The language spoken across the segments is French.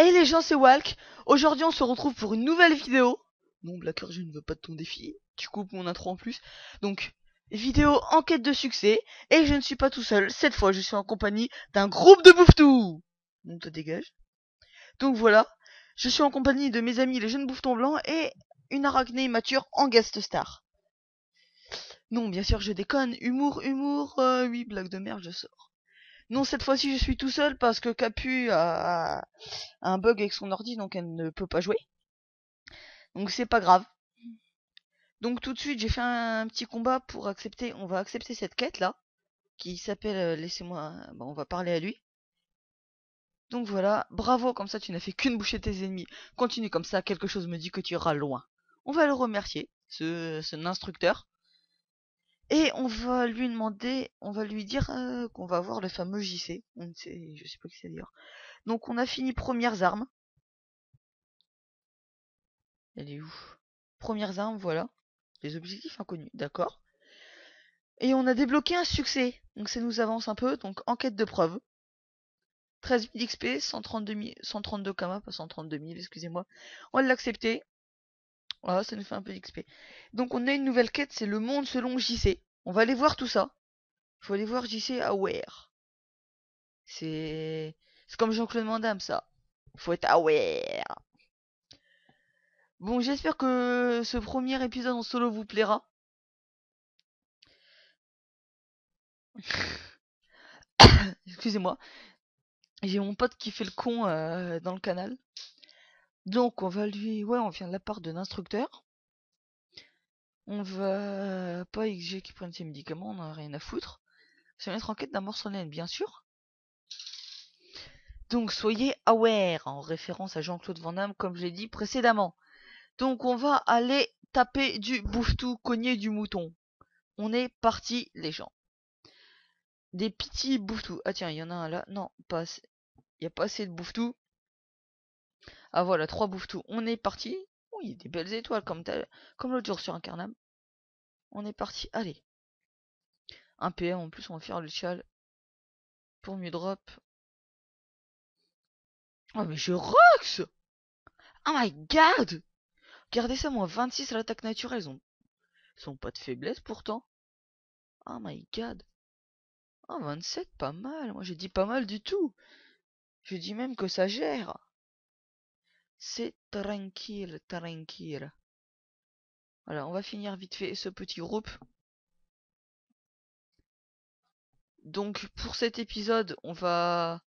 Hey les gens, c'est Walk. Aujourd'hui, on se retrouve pour une nouvelle vidéo. Non, Blacker, je ne veux pas de ton défi. Tu coupes mon intro en plus. Donc, vidéo en quête de succès. Et je ne suis pas tout seul. Cette fois, je suis en compagnie d'un groupe de bouffetous. On te dégage. Donc voilà. Je suis en compagnie de mes amis les jeunes bouffetons blancs et une arachnée immature en guest star. Non, bien sûr, je déconne. Humour, oui, blague de merde, je sors. Non, cette fois-ci, je suis tout seul parce que Capu a un bug avec son ordi, donc elle ne peut pas jouer. Donc c'est pas grave. Donc tout de suite, j'ai fait un petit combat pour accepter. On va accepter cette quête là, qui s'appelle laissez-moi. Bon, on va parler à lui. Donc voilà, bravo, comme ça tu n'as fait qu'une bouchée de tes ennemis. Continue comme ça, quelque chose me dit que tu iras loin. On va le remercier, ce instructeur. Et on va lui demander, on va lui dire qu'on va voir le fameux JC. On ne sait, je sais pas qui c'est dire. Donc on a fini premières armes. Elle est où? Premières armes, voilà. Les objectifs inconnus, d'accord. Et on a débloqué un succès. Donc ça nous avance un peu. Donc enquête de preuve. 13 000 XP, 132 Kama, pas 132 000, excusez-moi. On va l'accepter. Voilà, ça nous fait un peu d'XP. Donc on a une nouvelle quête, c'est le monde selon JC. On va aller voir tout ça. Faut aller voir JC Aware. C'est comme Jean-Claude Van Damme, ça. Faut être aware. Bon, j'espère que ce premier épisode en solo vous plaira. Excusez-moi. J'ai mon pote qui fait le con dans le canal. Donc on va lui... Ouais, on vient de la part de l'instructeur. On va pas exiger qu'il prenne ses médicaments, on en a rien à foutre. Se mettre en quête d'un morceau-laine, bien sûr. Donc soyez aware, en référence à Jean-Claude Van Damme, comme je l'ai dit précédemment. Donc on va aller taper du bouffetou, cogner du mouton. On est parti, les gens. Des petits bouffetous. Ah tiens, il y en a un là. Non, pas assez. Il n'y a pas assez de bouffetous. Ah voilà, 3 bouffetous. On est parti. Oui, des belles étoiles comme l'autre jour sur un carnam. On est parti. Allez. Un PM en plus, on va faire le chal pour mieux drop. Oh mais je rox! Oh my god! Regardez ça, moi 26 à l'attaque naturelle, ils ont pas de faiblesse pourtant. Oh my god. Oh 27, pas mal. Moi j'ai dit pas mal du tout. Je dis même que ça gère. C'est tranquille, tranquille. Voilà, on va finir vite fait ce petit groupe. Donc pour cet épisode, on va,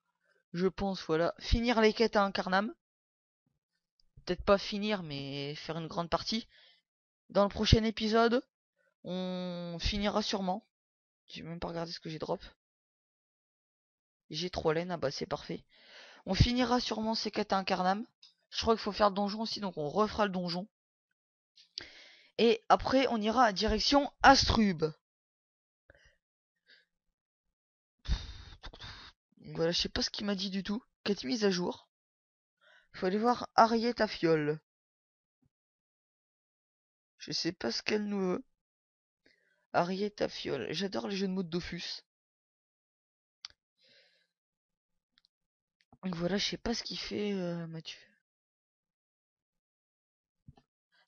je pense, voilà, finir les quêtes à Incarnam. Peut-être pas finir, mais faire une grande partie. Dans le prochain épisode, on finira sûrement. J'ai même pas regardé ce que j'ai drop. J'ai 3 laines, ah bah c'est parfait. On finira sûrement ces quêtes à Incarnam. Je crois qu'il faut faire le donjon aussi, donc on refera le donjon. Et après, on ira à direction Astrub. Voilà, je sais pas ce qu'il m'a dit du tout. Quête mise à jour. Faut aller voir Ariette à Fiole. Je sais pas ce qu'elle nous veut. Ariette à Fiole. J'adore les jeux de mots de Dofus. Donc voilà, je sais pas ce qu'il fait, Mathieu.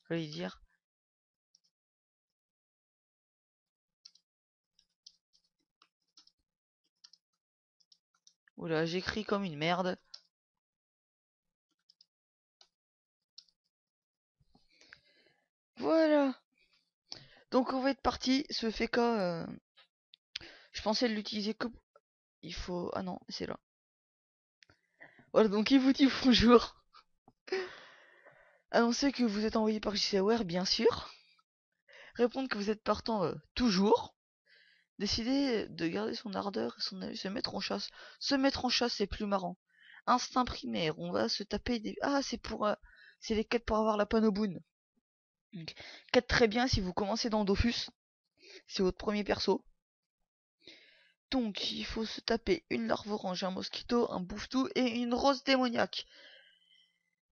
Je vais lui dire. Oula, j'écris comme une merde. Voilà. Donc on va être parti. Ce FK, je pensais l'utiliser que... Il faut... Ah non, c'est là. Voilà, donc il vous dit bonjour. Annoncez que vous êtes envoyé par JCWare, bien sûr. Répondre que vous êtes partant toujours. Décider de garder son ardeur et se mettre en chasse. Se mettre en chasse, c'est plus marrant. Instinct primaire, on va se taper des... Ah, c'est pour... c'est les quêtes pour avoir la panoboune. Donc, quête très bien si vous commencez dans Dofus. C'est votre premier perso. Donc, il faut se taper une larve orange, un mosquito, un bouffetou et une rose démoniaque.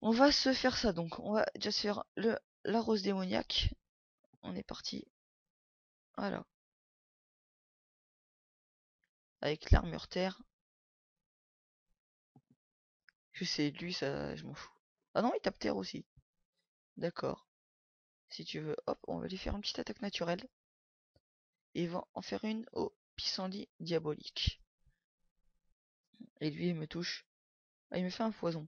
On va se faire ça, donc. On va déjà se faire la rose démoniaque. On est parti. Voilà. Avec l'armure terre. Je sais, lui, ça, je m'en fous. Ah non, il tape terre aussi. D'accord. Si tu veux, hop, on va lui faire une petite attaque naturelle. Et va en faire une au pissenlit diabolique. Et lui, il me touche. Ah, il me fait un poison.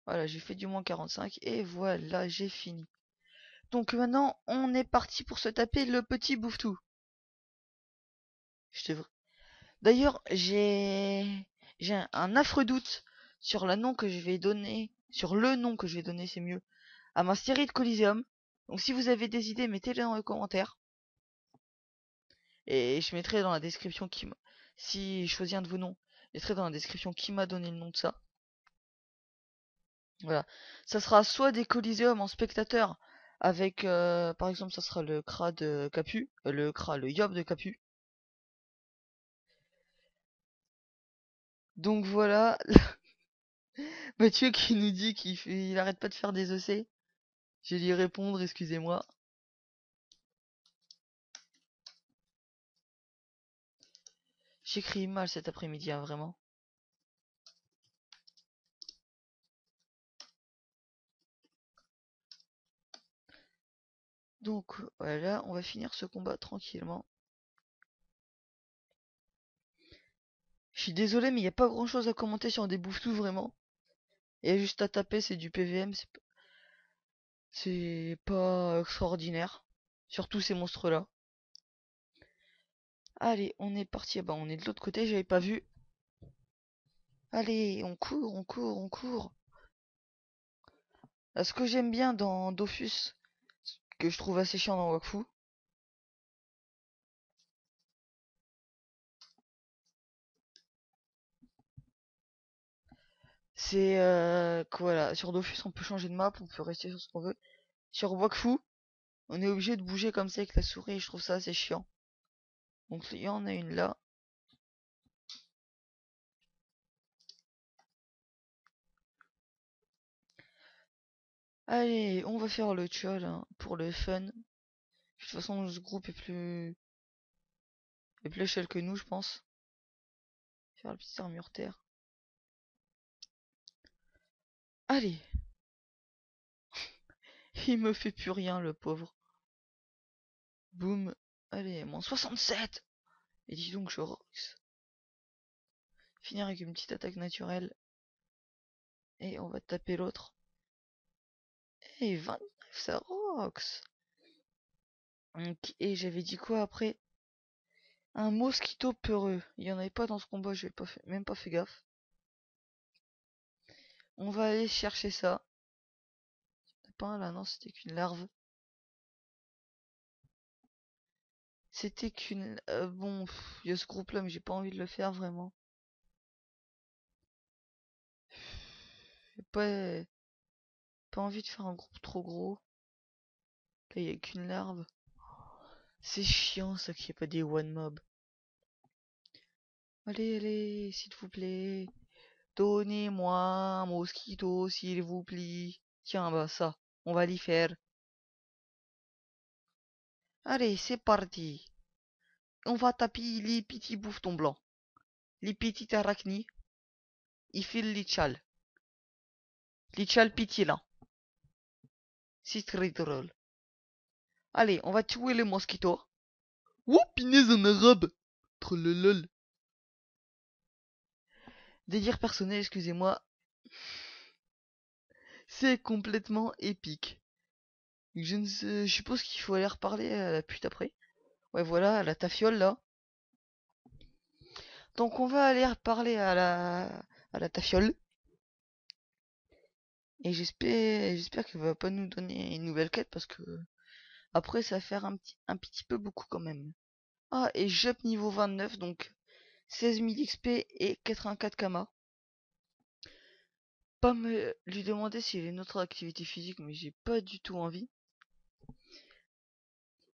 Voilà, j'ai fait du moins 45. Et voilà, j'ai fini. Donc maintenant, on est parti pour se taper le petit bouffetou. Je devrais... D'ailleurs, j'ai un affreux doute sur le nom que je vais donner, c'est mieux, à ma série de Coliseum. Donc si vous avez des idées, mettez-les dans les commentaires. Et je mettrai dans la description si je choisis un de vos noms, je mettrai dans la description qui m'a donné le nom de ça. Voilà. Ça sera soit des Coliseum en spectateur avec par exemple ça sera le Kra de Capu, le Yob de Capu. Donc voilà, Mathieu qui nous dit il arrête pas de faire des EC. Je vais lui répondre, excusez-moi. J'écris mal cet après-midi, hein, vraiment. Donc voilà, on va finir ce combat tranquillement. Je suis désolé, mais il n'y a pas grand chose à commenter sur des bouffetous vraiment. Il y a juste à taper, c'est du PVM, c'est pas extraordinaire. Surtout ces monstres-là. Allez, on est parti. Ah bah, on est de l'autre côté, j'avais pas vu. Allez, on court, on court, on court. Là, ce que j'aime bien dans Dofus, que je trouve assez chiant dans Wakfu, c'est que voilà, sur Dofus on peut changer de map, on peut rester sur ce qu'on veut. Sur Wakfu, on est obligé de bouger comme ça avec la souris et je trouve ça assez chiant. Donc il y en a une là. Allez, on va faire le tchol hein, pour le fun. De toute façon, ce groupe est plus échelle que nous, je pense. Faire la petite armure terre. Allez, il me fait plus rien, le pauvre. Boum. Allez, moins 67. Et dis donc, je rox. Finir avec une petite attaque naturelle. Et on va taper l'autre. Et 29, ça rox. Et j'avais dit quoi après? Un mosquito peureux. Il y en avait pas dans ce combat, j'ai pas fait, même pas fait gaffe. On va aller chercher ça. C'est pas un là, non, c'était qu'une larve. C'était qu'une... bon, il y a ce groupe là, mais j'ai pas envie de le faire vraiment. J'ai pas envie de faire un groupe trop gros. Là, il y a qu'une larve. C'est chiant ça qu'il n'y ait pas des one mob. Allez, allez, s'il vous plaît. Donnez-moi un mosquito, s'il vous plaît. Tiens, bah ça, on va l'y faire. Allez, c'est parti. On va taper les petits bouffetons blancs. Les petits arachnides. Ils filent les chals. Les chals pitié là. C'est très drôle. Allez, on va tuer les mosquitos. Oh, punaise en arabe. Trollolol. Délire personnel, excusez-moi. C'est complètement épique. Je ne sais, je suppose qu'il faut aller reparler à la pute après. Ouais, voilà, à la tafiole là. Donc on va aller reparler à la tafiole. Et j'espère qu'elle va pas nous donner une nouvelle quête parce que après ça va faire un petit peu beaucoup quand même. Ah, et Jup niveau 29, donc 16 000 XP et 84 Kama. Pas me lui demander s'il a une autre activité physique, mais j'ai pas du tout envie.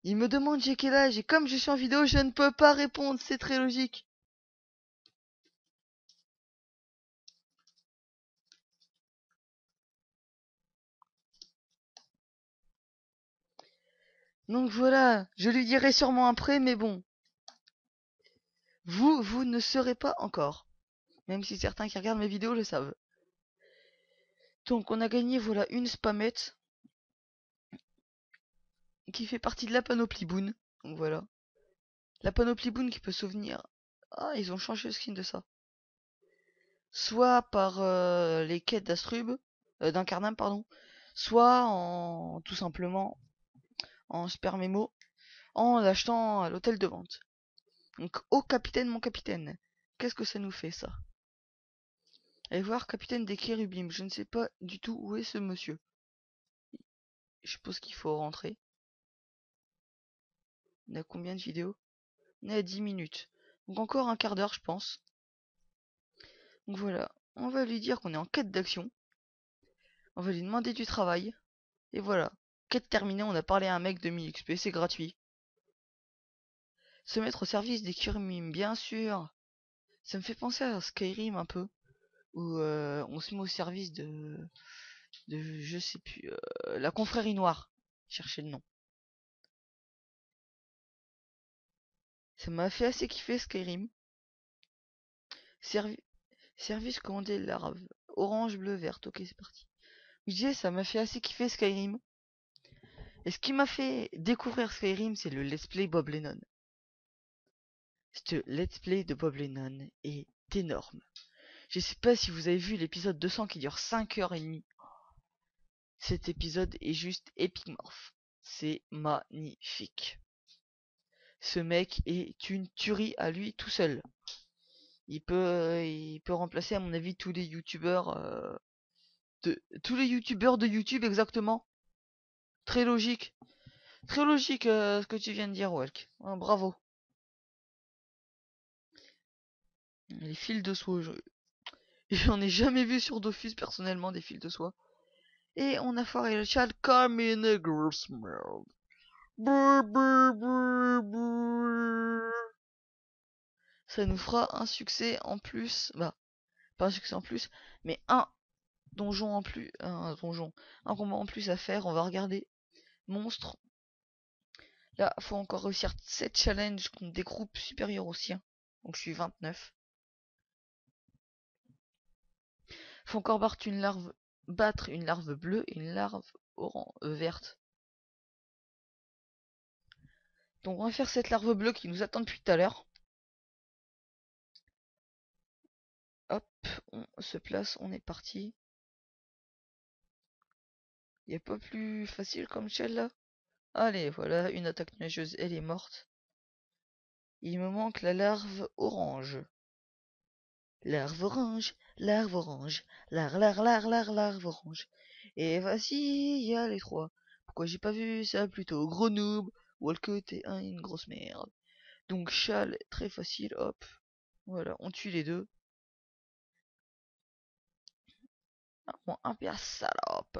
Il me demande j'ai quel âge, et comme je suis en vidéo, je ne peux pas répondre, c'est très logique. Donc voilà, je lui dirai sûrement après, mais bon. Vous ne saurez pas encore. Même si certains qui regardent mes vidéos le savent. Donc on a gagné, voilà, une spamette qui fait partie de la panoplie Boon. Donc voilà. La panoplie Boon qui peut souvenir. Ah, ils ont changé le skin de ça. Soit par les quêtes d'Astrub, d'Incarnam, pardon. Soit en tout simplement en spermémo en l'achetant à l'hôtel de vente. Donc, oh capitaine, mon capitaine, qu'est-ce que ça nous fait ça? Allez voir capitaine des Kérubim, je ne sais pas du tout où est ce monsieur. Je suppose qu'il faut rentrer. On a combien de vidéos? On est à 10 minutes. Donc encore un quart d'heure je pense. Donc voilà, on va lui dire qu'on est en quête d'action. On va lui demander du travail. Et voilà. Quête terminée, on a parlé à un mec de 1000 XP, c'est gratuit. Se mettre au service des Kérubim, bien sûr. Ça me fait penser à Skyrim un peu. Où on se met au service de je sais plus, la confrérie noire. Cherchez le nom. Ça m'a fait assez kiffer Skyrim. Servi Service commandé larve. Orange, bleu, verte. Ok, c'est parti. Je disais, ça m'a fait assez kiffer Skyrim. Et ce qui m'a fait découvrir Skyrim, c'est le let's play Bob Lennon. Ce let's play de Bob Lennon est énorme. Je sais pas si vous avez vu l'épisode 200 qui dure 5h30. Cet épisode est juste épimorphe. C'est magnifique. Ce mec est une tuerie à lui tout seul. Il peut remplacer à mon avis tous les youtubeurs de YouTube exactement. Très logique. Très logique ce que tu viens de dire, Walk. Oh, bravo. Les fils de soie. J'en ai jamais vu sur Dofus personnellement des fils de soie. Et on a foiré le chat comme une grosse merde. Ça nous fera un succès en plus. Bah, pas un succès en plus, mais un donjon en plus. Un combat en plus à faire. On va regarder. Monstre. Là, faut encore réussir 7 challenges contre des groupes supérieurs aux siens. Donc je suis 29. Faut encore battre une larve bleue et une larve verte. Donc on va faire cette larve bleue qui nous attend depuis tout à l'heure. Hop, on se place, on est parti. Y a pas plus facile comme shell là? Allez, voilà, une attaque nuageuse, elle est morte. Il me manque la larve orange. Larve orange, larve orange, larve orange. Et voici, y a les trois. Pourquoi j'ai pas vu ça plus tôt? Gros noob, Walker t'es une grosse merde. Donc Chal, très facile, hop. Voilà, on tue les deux. Ah, bon, un pire salope.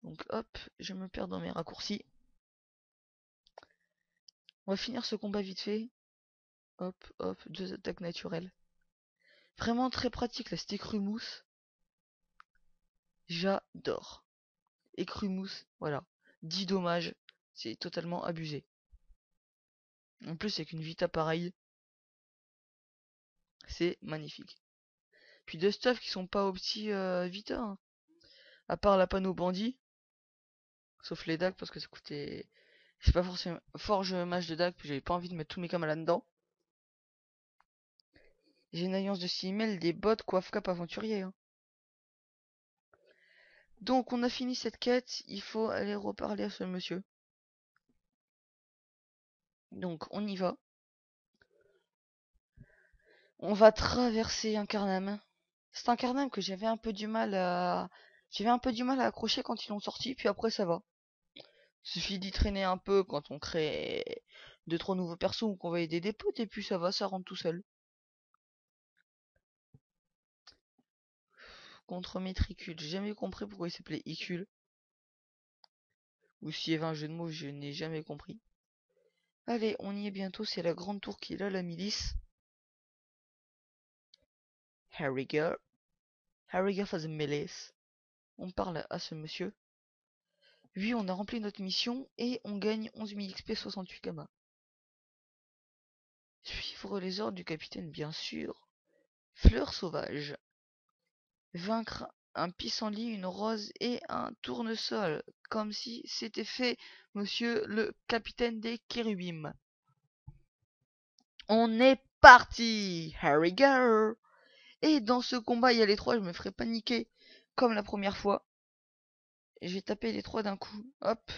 Donc hop, je me perds dans mes raccourcis. On va finir ce combat vite fait. Hop, hop, 2 attaques naturelles. Vraiment très pratique la stick rumousse. J'adore. Et crumousse, voilà. 10 dommages, c'est totalement abusé. En plus avec une vita pareille, c'est magnifique. Puis deux stuff qui sont pas au petit vita, hein. À part la panneau bandit. Sauf les dagues parce que ça coûtait. C'est pas forcément forge mage de dagues, puis j'avais pas envie de mettre tous mes camas là-dedans. J'ai une alliance de 6 des bots coiffe cap aventurier, hein. Donc on a fini cette quête, il faut aller reparler à ce monsieur. Donc on y va. On va traverser un carnam. C'est un carnam que j'avais un peu du mal à. J'avais un peu du mal à accrocher quand ils l'ont sorti, puis après ça va. Suffit d'y traîner un peu quand on crée 2-3 nouveaux persos ou qu'on va aider des potes, et puis ça va, ça rentre tout seul. Contre Métricule, j'ai jamais compris pourquoi il s'appelait Icule. Ou s'il y avait un jeu de mots, je n'ai jamais compris. Allez, on y est bientôt, c'est la grande tour qui est là, la milice. Harriger. Harriger for the milice. On parle à ce monsieur. Oui, on a rempli notre mission et on gagne 11 000 XP 68 gamma. Suivre les ordres du capitaine, bien sûr. Fleurs sauvages. Vaincre un pissenlit, une rose et un tournesol. Comme si c'était fait, monsieur le capitaine des Kérubim. On est parti! Here we go! Et dans ce combat, il y a les trois, je me ferai paniquer comme la première fois. Et je vais taper les trois d'un coup. Hop.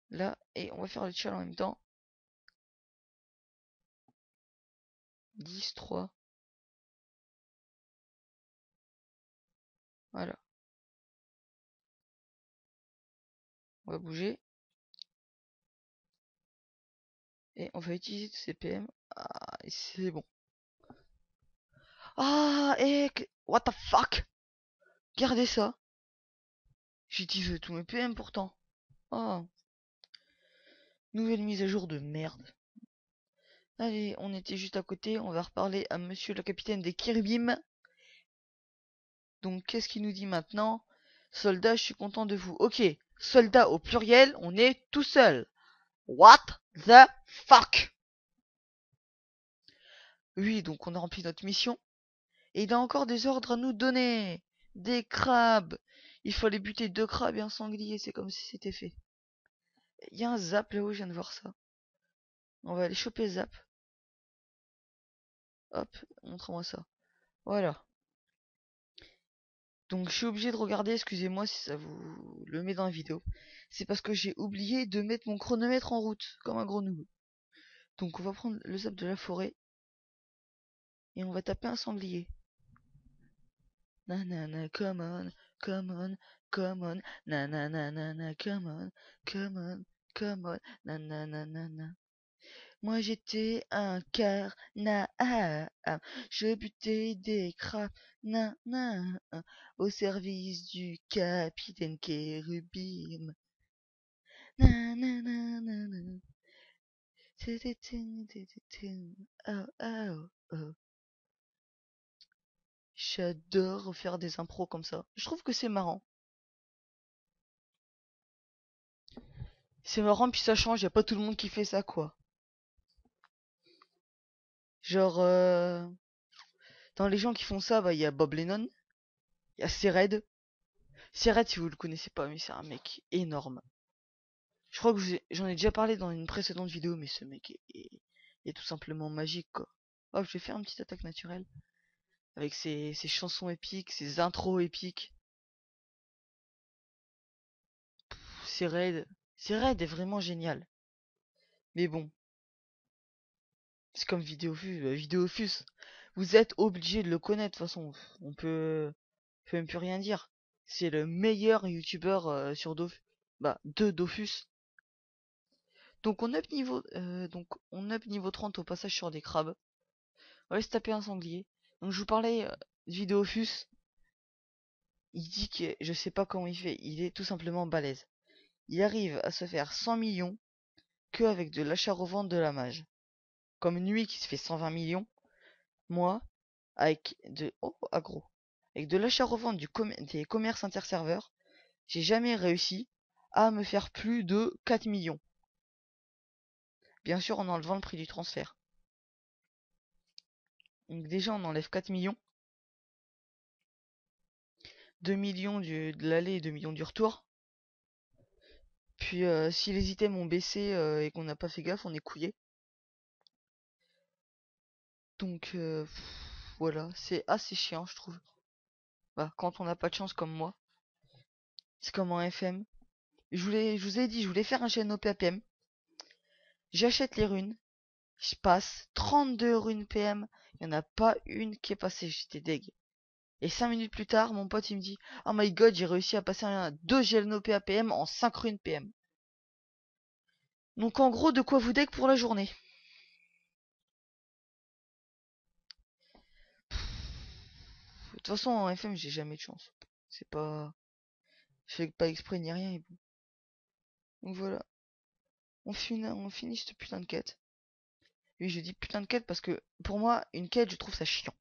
Là, et on va faire le challenge en même temps. 10, 3. Voilà. On va bouger. Et on va utiliser ce CPM. Ah, c'est bon. Ah, et... What the fuck? Gardez ça. J'utilise tous mes PM pourtant. Oh. Nouvelle mise à jour de merde. Allez, on était juste à côté. On va reparler à monsieur le capitaine des Kiribim. Donc, qu'est-ce qu'il nous dit maintenant? Soldat, je suis content de vous. Ok. Soldat au pluriel, on est tout seul. What the fuck? Oui, donc on a rempli notre mission. Et il a encore des ordres à nous donner. Des crabes. Il faut aller buter 2 crabes et un sanglier. C'est comme si c'était fait. Il y a un zap là-haut, je viens de voir ça. On va aller choper zap. Hop, montre-moi ça. Voilà. Donc je suis obligé de regarder, excusez-moi si ça vous le met dans la vidéo. C'est parce que j'ai oublié de mettre mon chronomètre en route, comme un gros noob. Donc on va prendre le zap de la forêt. Et on va taper un sanglier. Nanana, come on, come on, come on, nanana, come on, come on, come on, nanana. Moi j'étais un carnat, je butais des crabes, au service du capitaine Kérubim. Nanana, oh oh oh. J'adore faire des impros comme ça. Je trouve que c'est marrant. C'est marrant puis ça change, y a pas tout le monde qui fait ça quoi. Genre dans les gens qui font ça, bah il y a Bob Lennon, il y a Sered. Sered si vous le connaissez pas, mais c'est un mec énorme. Je crois que j'en ai déjà parlé dans une précédente vidéo, mais ce mec est tout simplement magique quoi. Hop, je vais faire une petite attaque naturelle avec ses chansons épiques, ses intros épiques. Sered, Sered est vraiment génial. Mais bon, c'est comme Vidéofus, Vidéofus. Vous êtes obligé de le connaître de toute façon. On peut même plus rien dire. C'est le meilleur youtubeur sur de Dofus. Donc on up niveau 30 au passage sur des crabes. On va aller se taper un sanglier. Donc je vous parlais de Vidéofus. Il dit que je sais pas comment il fait. Il est tout simplement balèze. Il arrive à se faire 100 millions que avec de l'achat-revente de la mage. Comme Nuit qui se fait 120 millions. Moi, avec de... Oh, aggro. Avec de l'achat-revente des commerces interserveurs, j'ai jamais réussi à me faire plus de 4 millions. Bien sûr, en enlevant le prix du transfert. Donc déjà, on enlève 4 millions. 2 millions de l'aller et 2 millions du retour. Puis si les items ont baissé et qu'on n'a pas fait gaffe, on est couillé. Donc voilà, c'est assez chiant je trouve. Bah, quand on n'a pas de chance comme moi. C'est comme en FM. Je vous ai dit, je voulais faire un chaîne OPAPM. J'achète les runes. Je passe 32 runes PM. Il n'y en a pas une qui est passée. J'étais deg. Et 5 minutes plus tard, mon pote il me dit: Oh my god, j'ai réussi à passer 2 GLNO PAPM en 5 runes PM. Donc en gros, de quoi vous deck pour la journée. De toute façon, en FM, j'ai jamais de chance. C'est pas. Je fais pas exprès ni rien. Et bon. Donc voilà. On finit cette putain de quête. Oui, je dis putain de quête parce que pour moi, une quête, je trouve ça chiant.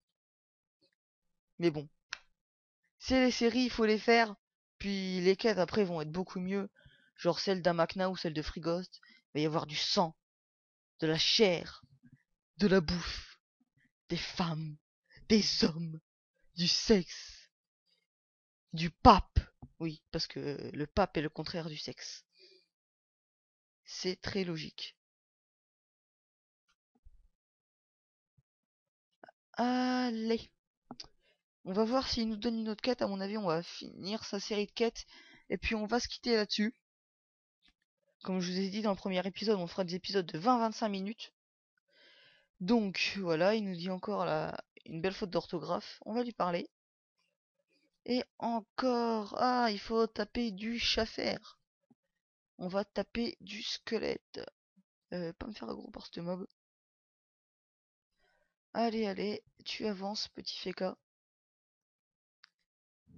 Mais bon. C'est les séries, il faut les faire. Puis les quêtes après vont être beaucoup mieux. Genre celle d'Amakna ou celle de Freeghost. va y avoir du sang, de la chair, de la bouffe, des femmes, des hommes, du sexe, du pape. Oui, parce que le pape est le contraire du sexe. C'est très logique. Allez. On va voir s'il nous donne une autre quête. À mon avis, on va finir sa série de quêtes. Et puis on va se quitter là-dessus. Comme je vous ai dit dans le premier épisode, on fera des épisodes de 20-25 minutes. Donc voilà, il nous dit encore là une belle faute d'orthographe. On va lui parler. Et encore, ah, il faut taper du Schaffer. On va taper du squelette. Pas me faire aggro par ce mob. Allez, allez, tu avances, petit Feka.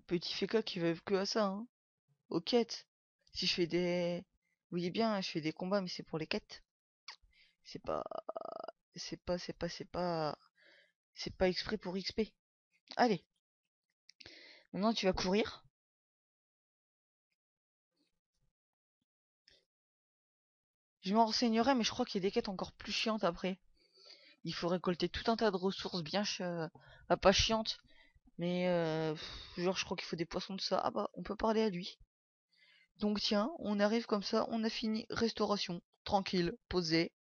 Petit Feka qui veut que à ça, hein. Aux quêtes. Si je fais des... Vous voyez bien, je fais des combats, mais c'est pour les quêtes. C'est pas... C'est pas exprès pour XP. Allez. Maintenant, tu vas courir. Je m'en renseignerai, mais je crois qu'il y a des quêtes encore plus chiantes après. Il faut récolter tout un tas de ressources bien pas chiantes. Mais genre je crois qu'il faut des poissons de ça. Ah bah on peut parler à lui. Donc tiens, on arrive comme ça, on a fini restauration. Tranquille, posé.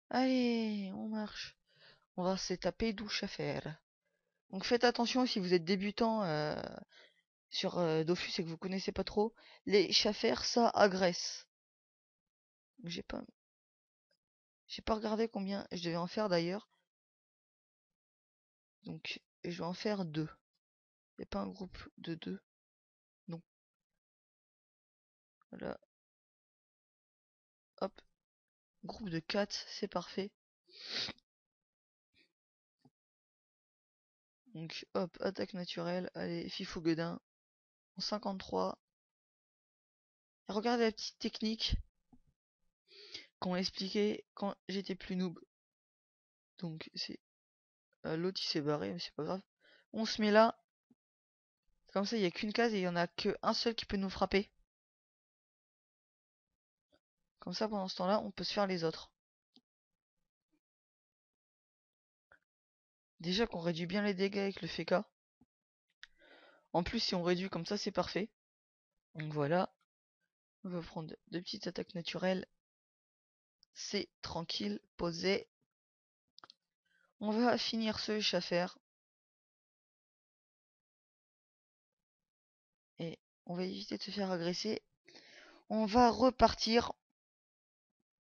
Allez, on marche. On va se taper douche à faire. Donc faites attention si vous êtes débutant sur Dofus et que vous connaissez pas trop. Les chaffers ça agresse. J'ai pas regardé combien je devais en faire d'ailleurs. Donc je vais en faire 2. Il n'y a pas un groupe de 2. Non. Voilà. Hop. Groupe de 4, c'est parfait. Donc hop, attaque naturelle. Allez, Fifou Guedin. En 53. Et regardez la petite technique qu'on m'a expliqué quand j'étais plus noob. Donc c'est... l'autre il s'est barré, mais c'est pas grave. On se met là. Comme ça, il n'y a qu'une case et il n'y en a qu'un seul qui peut nous frapper. Comme ça, pendant ce temps-là, on peut se faire les autres. Déjà qu'on réduit bien les dégâts avec le Feka. En plus, si on réduit comme ça, c'est parfait. Donc voilà. On va prendre 2 petites attaques naturelles. C'est tranquille, posé. On va finir ce chaffer. Et on va éviter de se faire agresser. On va repartir.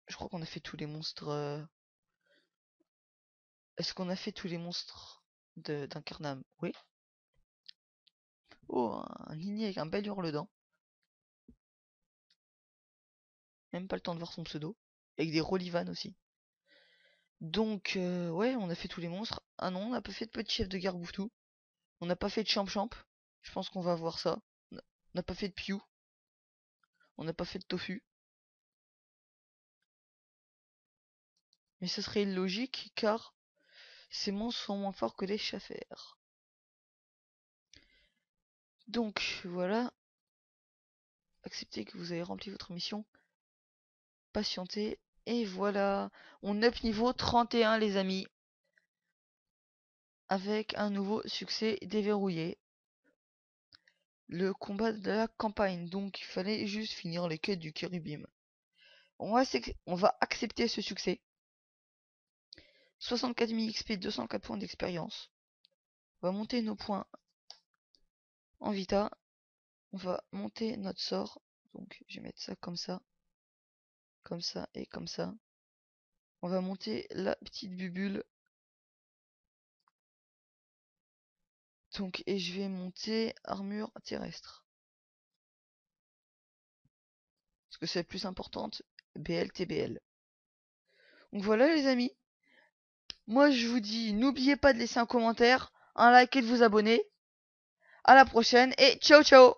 Je crois qu'on a fait tous les monstres. Est-ce qu'on a fait tous les monstres d'Incarnam? Oui. Oh, un ligné avec un bel hurle-dent. Même pas le temps de voir son pseudo. Avec des Rolivan aussi. Donc, ouais, on a fait tous les monstres. Ah non, on n'a pas fait de petit chef de guerre Bouftou. On n'a pas fait de Champ-Champ. Je pense qu'on va voir ça. On n'a pas fait de Piou. On n'a pas fait de Tofu. Mais ce serait illogique car ces monstres sont moins forts que les chaffers. Donc, voilà. Acceptez que vous avez rempli votre mission. Patientez. Et voilà. On up niveau 31 les amis. Avec un nouveau succès déverrouillé. Le combat de la campagne. Donc il fallait juste finir les quêtes du Kiribim. On va accepter ce succès. 64 000 XP, 204 points d'expérience. On va monter nos points en vita. On va monter notre sort. Donc je vais mettre ça comme ça. Comme ça et comme ça. On va monter la petite bubule. Donc et je vais monter armure terrestre. Parce que c'est la plus importante. BLTBL. Donc voilà les amis. Moi je vous dis, n'oubliez pas de laisser un commentaire, un like et de vous abonner. À la prochaine et ciao ciao.